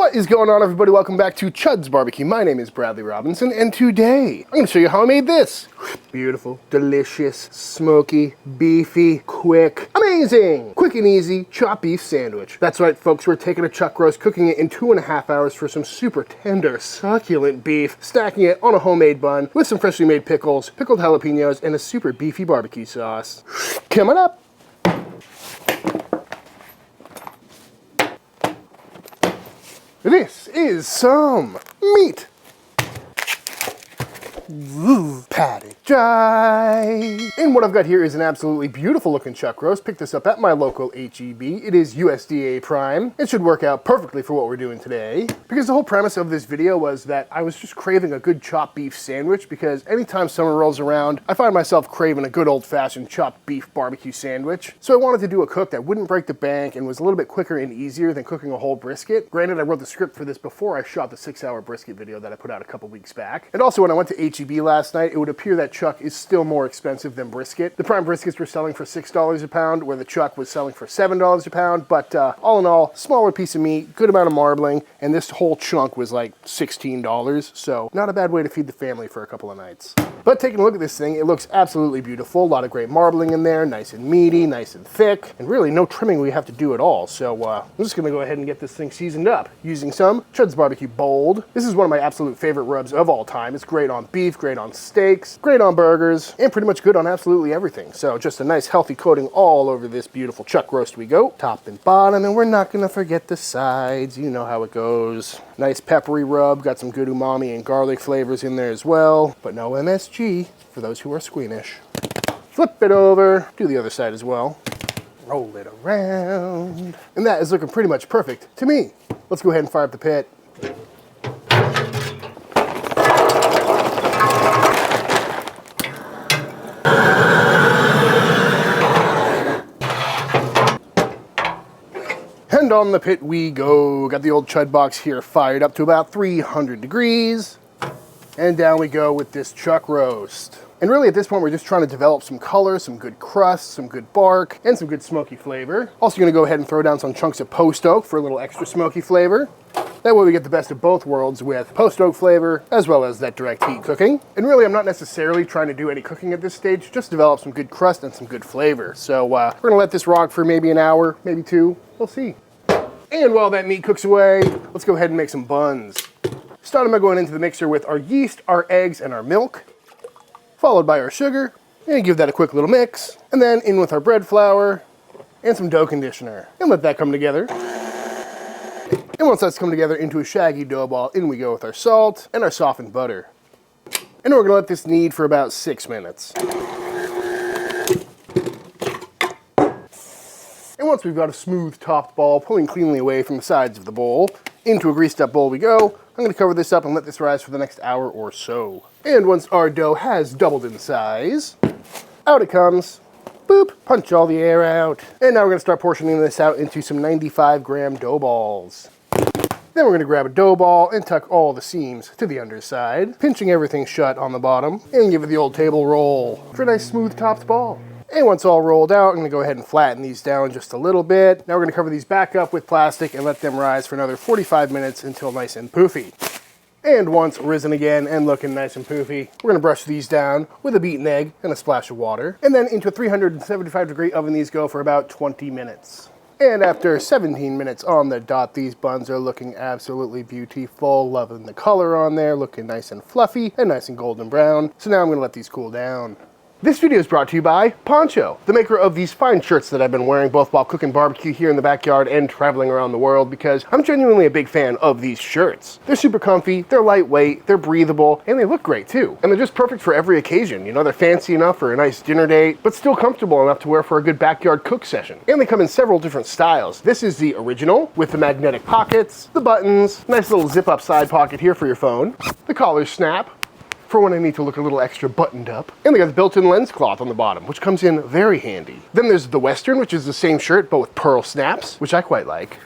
What is going on, everybody? Welcome back to Chuds BBQ. My name is Bradley Robinson, and today I'm going to show you how I made this. Beautiful, delicious, smoky, beefy, quick, amazing, quick and easy chopped beef sandwich. That's right, folks, we're taking a chuck roast, cooking it in 2.5 hours for some super tender, succulent beef, stacking it on a homemade bun with some freshly made pickles, pickled jalapenos, and a super beefy barbecue sauce. Coming up. This is some meat. Ooh, patty dry. And what I've got here is an absolutely beautiful looking chuck roast. Picked this up at my local HEB. It is USDA prime. It should work out perfectly for what we're doing today. Because the whole premise of this video was that I was just craving a good chopped beef sandwich, because anytime summer rolls around, I find myself craving a good old-fashioned chopped beef barbecue sandwich. So I wanted to do a cook that wouldn't break the bank and was a little bit quicker and easier than cooking a whole brisket. Granted, I wrote the script for this before I shot the 6-hour brisket video that I put out a couple weeks back. And also when I went to HEB last night, it would appear that chuck is still more expensive than brisket. The prime briskets were selling for $6 a pound, where the chuck was selling for $7 a pound, but all in all, smaller piece of meat, good amount of marbling, and this whole chunk was like $16, so not a bad way to feed the family for a couple of nights. But taking a look at this thing, it looks absolutely beautiful. A lot of great marbling in there, nice and meaty, nice and thick, and really no trimming we have to do at all. So I'm just gonna go ahead and get this thing seasoned up using some Chuds BBQ Bold. This is one of my absolute favorite rubs of all time. It's great on beef, great on steaks, great on burgers, and pretty much good on absolutely everything. So just a nice healthy coating all over this beautiful chuck roast we go. Top and bottom, and we're not gonna forget the sides. You know how it goes. Nice peppery rub, got some good umami and garlic flavors in there as well, but no MSG for those who are squeamish. Flip it over, do the other side as well. Roll it around. And that is looking pretty much perfect to me. Let's go ahead and fire up the pit. And on the pit we go. Got the old Chud box here fired up to about 300 degrees. And down we go with this chuck roast. And really at this point we're just trying to develop some color, some good crust, some good bark, and some good smoky flavor. Also gonna go ahead and throw down some chunks of post oak for a little extra smoky flavor. That way we get the best of both worlds with post oak flavor as well as that direct heat cooking. And really I'm not necessarily trying to do any cooking at this stage, just develop some good crust and some good flavor. So we're gonna let this rock for maybe an hour, maybe two, we'll see. And while that meat cooks away, let's go ahead and make some buns. Starting by going into the mixer with our yeast, our eggs, and our milk, followed by our sugar, and give that a quick little mix. And then in with our bread flour and some dough conditioner, and let that come together. And once that's come together into a shaggy dough ball, in we go with our salt and our softened butter. And we're gonna let this knead for about 6 minutes. And once we've got a smooth topped ball pulling cleanly away from the sides of the bowl, into a greased up bowl we go. I'm gonna cover this up and let this rise for the next hour or so. And once our dough has doubled in size, out it comes. Boop, punch all the air out. And now we're gonna start portioning this out into some 95-gram dough balls. Then we're gonna grab a dough ball and tuck all the seams to the underside, pinching everything shut on the bottom, and give it the old table roll for a nice smooth topped ball. And once all rolled out, I'm gonna go ahead and flatten these down just a little bit. Now we're gonna cover these back up with plastic and let them rise for another 45 minutes until nice and poofy. And once risen again and looking nice and poofy, we're gonna brush these down with a beaten egg and a splash of water. And then into a 375-degree oven these go for about 20 minutes. And after 17 minutes on the dot, these buns are looking absolutely beautiful. Loving the color on there, looking nice and fluffy and nice and golden brown. So now I'm gonna let these cool down. This video is brought to you by Ancho, the maker of these fine shirts that I've been wearing both while cooking barbecue here in the backyard and traveling around the world, because I'm genuinely a big fan of these shirts. They're super comfy, they're lightweight, they're breathable, and they look great too. And they're just perfect for every occasion. You know, they're fancy enough for a nice dinner date, but still comfortable enough to wear for a good backyard cook session. And they come in several different styles. This is the original with the magnetic pockets, the buttons, nice little zip up side pocket here for your phone, the collar snap, for when I need to look a little extra buttoned up. And they got the built-in lens cloth on the bottom, which comes in very handy. Then there's the Western, which is the same shirt, but with pearl snaps, which I quite like.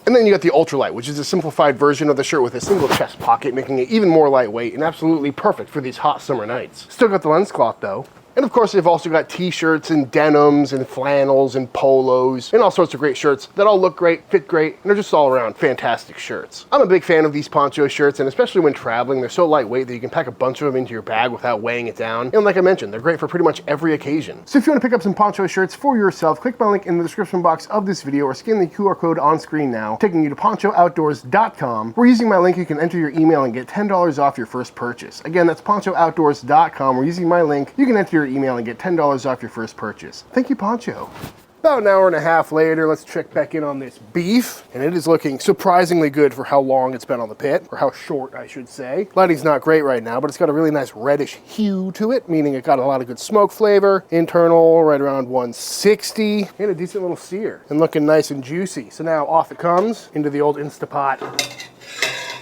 And then you got the Ultralight, which is a simplified version of the shirt with a single chest pocket, making it even more lightweight and absolutely perfect for these hot summer nights. Still got the lens cloth though. And of course, they've also got t-shirts and denims and flannels and polos and all sorts of great shirts that all look great, fit great, and they're just all around fantastic shirts. I'm a big fan of these poncho shirts, and especially when traveling, they're so lightweight that you can pack a bunch of them into your bag without weighing it down. And like I mentioned, they're great for pretty much every occasion. So if you want to pick up some poncho shirts for yourself, click my link in the description box of this video or scan the QR code on screen now, taking you to ponchooutdoors.com, where using my link you can enter your email and get $10 off your first purchase. Again, that's ponchooutdoors.com, where using my link you can enter your email and get $10 off your first purchase. Thank you, Poncho. About an hour and a half later, let's check back in on this beef, and it is looking surprisingly good for how long it's been on the pit, or how short, I should say. Lighting's not great right now, but it's got a really nice reddish hue to it, meaning it got a lot of good smoke flavor. Internal, right around 160, and a decent little sear, and looking nice and juicy. So now off it comes into the old Instapot.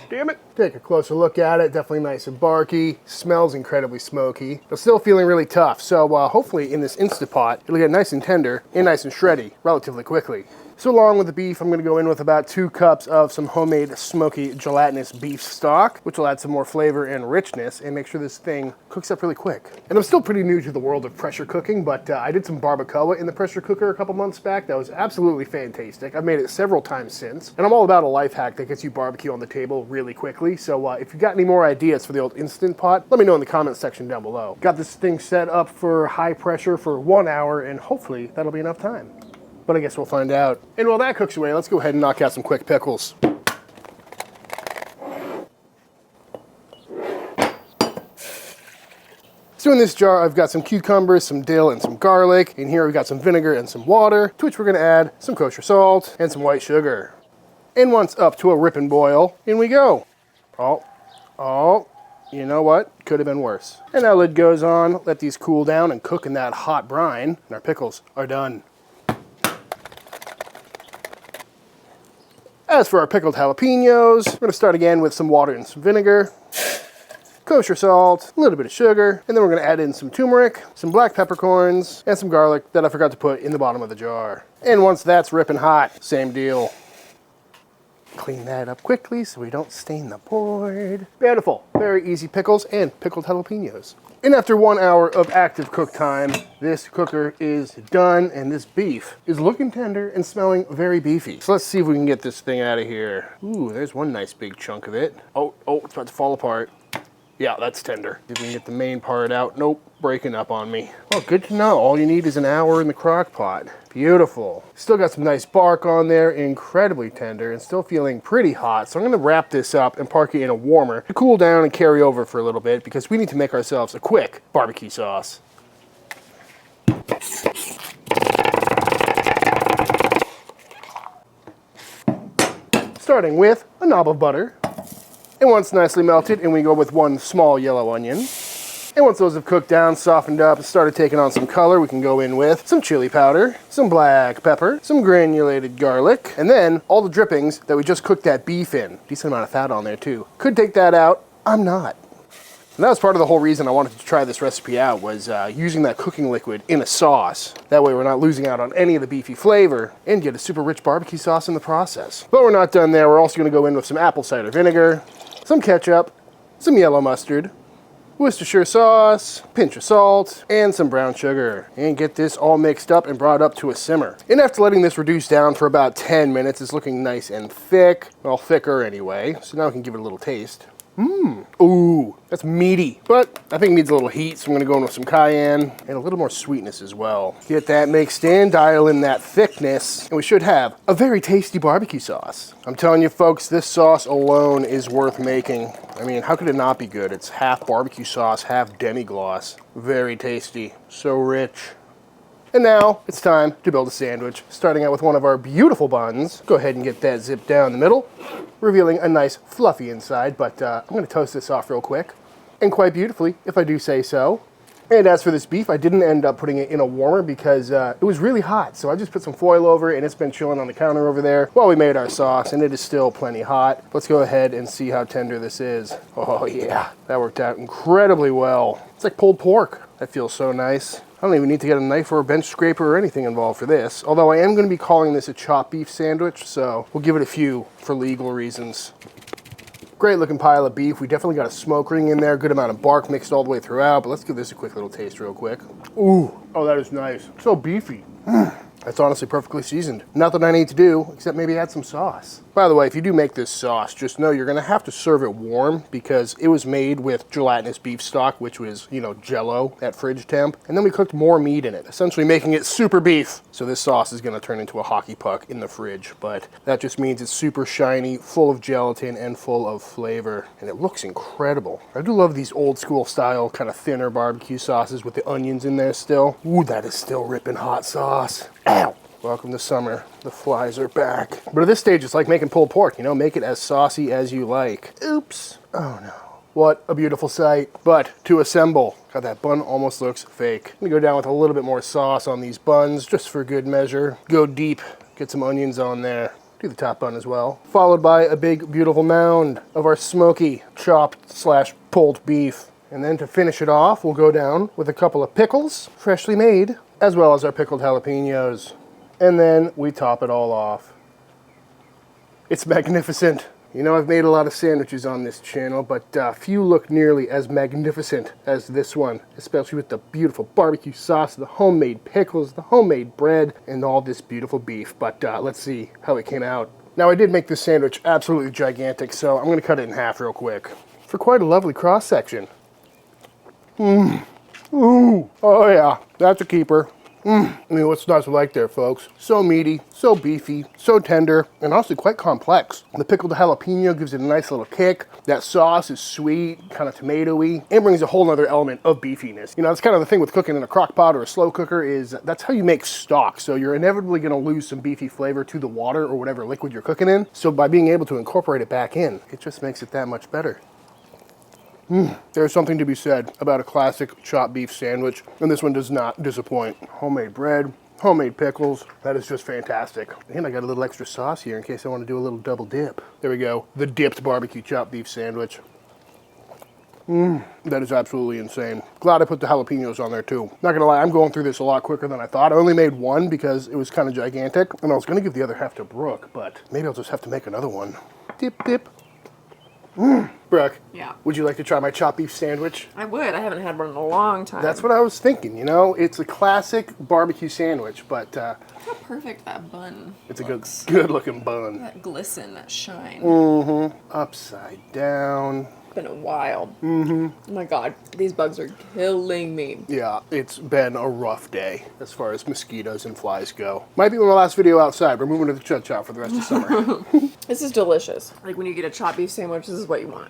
Damn it. Take a closer look at it. Definitely nice and barky. Smells incredibly smoky, but still feeling really tough. So hopefully in this Instapot, it'll get nice and tender and nice and shreddy relatively quickly. So along with the beef, I'm going to go in with about 2 cups of some homemade smoky gelatinous beef stock, which will add some more flavor and richness and make sure this thing cooks up really quick. And I'm still pretty new to the world of pressure cooking, but I did some barbacoa in the pressure cooker a couple months back. That was absolutely fantastic. I've made it several times since, and I'm all about a life hack that gets you barbecue on the table really quickly. So if you've got any more ideas for the old Instant Pot, let me know in the comments section down below. Got this thing set up for high pressure for 1 hour, and hopefully that'll be enough time. But I guess we'll find out. And while that cooks away, let's go ahead and knock out some quick pickles. So in this jar, I've got some cucumbers, some dill, and some garlic. And here we've got some vinegar and some water, to which we're gonna add some kosher salt and some white sugar. And once up to a ripping boil, in we go. Oh, you know what? Could have been worse. And now lid goes on, let these cool down and cook in that hot brine, and our pickles are done. As for our pickled jalapenos, we're gonna start again with some water and some vinegar, kosher salt, a little bit of sugar, and then we're gonna add in some turmeric, some black peppercorns, and some garlic that I forgot to put in the bottom of the jar. And once that's ripping hot, same deal. Clean that up quickly so we don't stain the board. Beautiful, very easy pickles and pickled jalapenos. And after 1 hour of active cook time, this cooker is done, and this beef is looking tender and smelling very beefy. So let's see if we can get this thing out of here. Ooh, there's one nice big chunk of it. Oh, it's about to fall apart. Yeah, that's tender. See if we can get the main part out. Nope, breaking up on me. Well, good to know. All you need is an hour in the crock pot. Beautiful. Still got some nice bark on there, incredibly tender, and still feeling pretty hot. So I'm gonna wrap this up and park it in a warmer to cool down and carry over for a little bit, because we need to make ourselves a quick barbecue sauce. Starting with a knob of butter. And once nicely melted, and we go with 1 small yellow onion. And once those have cooked down, softened up, and started taking on some color, we can go in with some chili powder, some black pepper, some granulated garlic, and then all the drippings that we just cooked that beef in. Decent amount of fat on there too. Could take that out, I'm not. And that was part of the whole reason I wanted to try this recipe out, was using that cooking liquid in a sauce. That way we're not losing out on any of the beefy flavor and get a super rich barbecue sauce in the process. But we're not done there. We're also gonna go in with some apple cider vinegar, some ketchup, some yellow mustard, Worcestershire sauce, pinch of salt, and some brown sugar. And get this all mixed up and brought up to a simmer. And after letting this reduce down for about 10 minutes, it's looking nice and thick. Well, thicker anyway. So now we can give it a little taste. Ooh, that's meaty. But I think it needs a little heat, so I'm gonna go in with some cayenne and a little more sweetness as well. Get that mixed in, dial in that thickness, and we should have a very tasty barbecue sauce. I'm telling you folks, this sauce alone is worth making. I mean, how could it not be good? It's half barbecue sauce, half demi-glace. Very tasty, so rich. And now it's time to build a sandwich. Starting out with one of our beautiful buns. Go ahead and get that zipped down the middle, revealing a nice fluffy inside, but I'm gonna toast this off real quick. And quite beautifully, if I do say so. And as for this beef, I didn't end up putting it in a warmer because it was really hot. So I just put some foil over it, and it's been chilling on the counter over there while we made our sauce, and it is still plenty hot. Let's go ahead and see how tender this is. Oh yeah, that worked out incredibly well. It's like pulled pork. That feels so nice. I don't even need to get a knife or a bench scraper or anything involved for this. Although I am going to be calling this a chopped beef sandwich, so we'll give it a few for legal reasons. Great looking pile of beef. We definitely got a smoke ring in there. Good amount of bark mixed all the way throughout. But let's give this a quick little taste real quick. Ooh, oh, that is nice. So beefy. That's honestly perfectly seasoned. Nothing I need to do, except maybe add some sauce. By the way, if you do make this sauce, just know you're gonna have to serve it warm because it was made with gelatinous beef stock, which was, you know, Jell-O at fridge temp. And then we cooked more meat in it, essentially making it super beef. So this sauce is gonna turn into a hockey puck in the fridge, but that just means it's super shiny, full of gelatin, and full of flavor. And it looks incredible. I do love these old school style, kind of thinner barbecue sauces with the onions in there still. Ooh, that is still ripping hot sauce. Ow! Welcome to summer. The flies are back. But at this stage, it's like making pulled pork, you know? Make it as saucy as you like. Oops. Oh no. What a beautiful sight. But to assemble, God, that bun almost looks fake. I'm gonna go down with a little bit more sauce on these buns, just for good measure. Go deep, get some onions on there. Do the top bun as well. Followed by a big, beautiful mound of our smoky, chopped / pulled beef. And then to finish it off, we'll go down with a couple of pickles, freshly made, as well as our pickled jalapenos. And then we top it all off. It's magnificent. You know, I've made a lot of sandwiches on this channel, but few look nearly as magnificent as this one, especially with the beautiful barbecue sauce, the homemade pickles, the homemade bread, and all this beautiful beef. But let's see how it came out. Now, I did make this sandwich absolutely gigantic, so I'm gonna cut it in half real quick for quite a lovely cross section. Ooh, oh yeah, that's a keeper. I mean, what's not to like there, folks? So meaty, so beefy, so tender, and honestly quite complex. The pickled jalapeno gives it a nice little kick. That sauce is sweet, kind of tomatoey, and brings a whole nother element of beefiness. You know, that's kind of the thing with cooking in a crock pot or a slow cooker is that's how you make stock. So you're inevitably gonna lose some beefy flavor to the water or whatever liquid you're cooking in. So by being able to incorporate it back in, it just makes it that much better. There's something to be said about a classic chopped beef sandwich, and this one does not disappoint. Homemade bread, homemade pickles, that is just fantastic. And I got a little extra sauce here in case I want to do a little double dip. There we go, the dipped barbecue chopped beef sandwich. That is absolutely insane. Glad I put the jalapenos on there too. Not gonna lie, I'm going through this a lot quicker than I thought. I only made one because it was kind of gigantic, and I was gonna give the other half to Brooke, but maybe I'll just have to make another one. Dip, dip. Brooke, yeah. Would you like to try my chopped beef sandwich? I would. I haven't had one in a long time. That's what I was thinking, you know? It's a classic barbecue sandwich, but... Look how perfect that bun It's looks. a good looking bun. That glisten, that shine. Upside down. It's been a while. Oh my God, these bugs are killing me. Yeah, it's been a rough day as far as mosquitoes and flies go. Might be my last video outside. We're moving to the Chud shop for the rest of summer. This is delicious. Like when you get a chopped beef sandwich, this is what you want.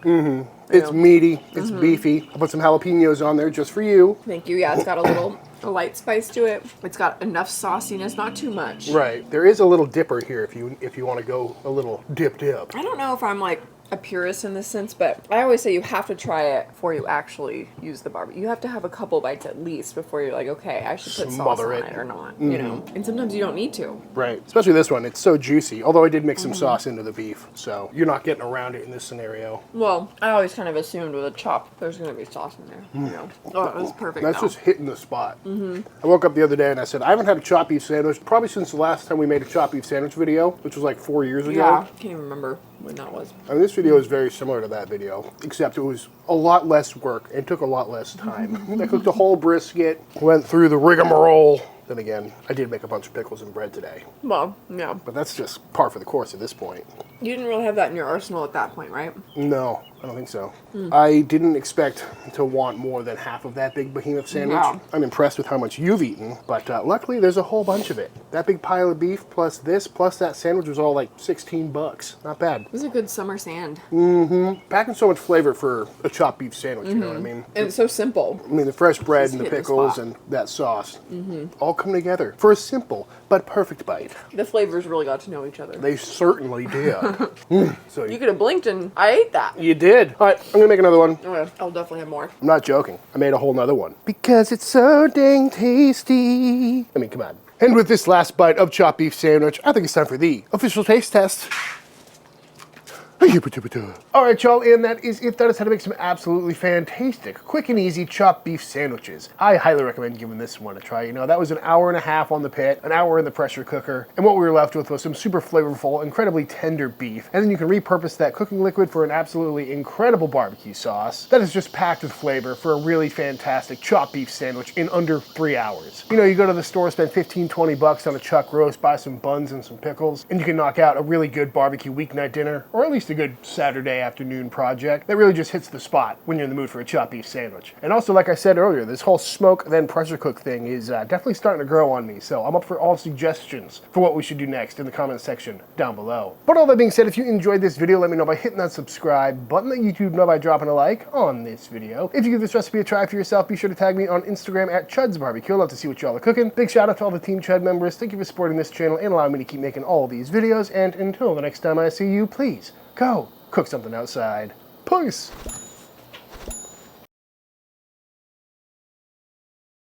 It's meaty, it's beefy. I put some jalapenos on there just for you. Thank you. Yeah, it's got a light spice to it. It's got enough sauciness, not too much. Right. There is a little dipper here if you want to go a little dip. I don't know if I'm like a purist in this sense, but I always say you have to try it before you actually use the barbecue. You have to have a couple bites at least before you're like, okay, I should put sauce on it or not, you know? And sometimes you don't need to. Right. Especially this one. It's so juicy. Although I did mix some sauce into the beef, so you're not getting around it in this scenario. Well, I always kind of assumed with a chop, there's going to be sauce in there, you know? Oh, it was perfect. That's just hitting the spot. I woke up the other day and I said, I haven't had a chopped beef sandwich probably since the last time we made a chopped beef sandwich video, which was like 4 years ago. Yeah, I can't even remember when that was. I mean, this video is very similar to that video, except it was a lot less work and took a lot less time. I cooked a whole brisket, went through the rigmarole. Then again, I did make a bunch of pickles and bread today. Well, yeah. But that's just par for the course at this point. You didn't really have that in your arsenal at that point, right? No, I don't think so. I didn't expect to want more than half of that big behemoth sandwich. Wow. I'm impressed with how much you've eaten, but luckily there's a whole bunch of it. That big pile of beef plus this plus that sandwich was all like 16 bucks. Not bad. It was a good summer sand. Packing so much flavor for a chopped beef sandwich, you know what I mean? And it's so simple. I mean, the fresh bread Just and the hit the pickles spot. and that sauce all come together for a simple but perfect bite. The flavors really got to know each other. They certainly did. So You could have blinked and I ate that. you did. All right, I'm gonna make another one. Okay, I'll definitely have more. I'm not joking. I made a whole nother one. Because it's so dang tasty. I mean, come on. And with this last bite of chopped beef sandwich, I think it's time for the official taste test. All right, y'all, and that is it. That is how to make some absolutely fantastic, quick and easy chopped beef sandwiches. I highly recommend giving this one a try. You know, that was an hour and a half on the pit, an hour in the pressure cooker, and what we were left with was some super flavorful, incredibly tender beef. And then you can repurpose that cooking liquid for an absolutely incredible barbecue sauce that is just packed with flavor for a really fantastic chopped beef sandwich in under 3 hours. You know, you go to the store, spend 15, 20 bucks on a chuck roast, buy some buns and some pickles, and you can knock out a really good barbecue weeknight dinner, or at least a good Saturday afternoon project that really just hits the spot when you're in the mood for a chopped beef sandwich. And also, like I said earlier, this whole smoke then pressure cook thing is definitely starting to grow on me, so I'm up for all suggestions for what we should do next in the comment section down below. But all that being said, if you enjoyed this video, let me know by hitting that subscribe button, let YouTube know by dropping a like on this video. If you give this recipe a try for yourself, be sure to tag me on Instagram at Chuds BBQ. I'd love to see what y'all are cooking. Big shout out to all the Team Chud members. Thank you for supporting this channel and allowing me to keep making all these videos, and until the next time I see you, please go cook something outside. Peace!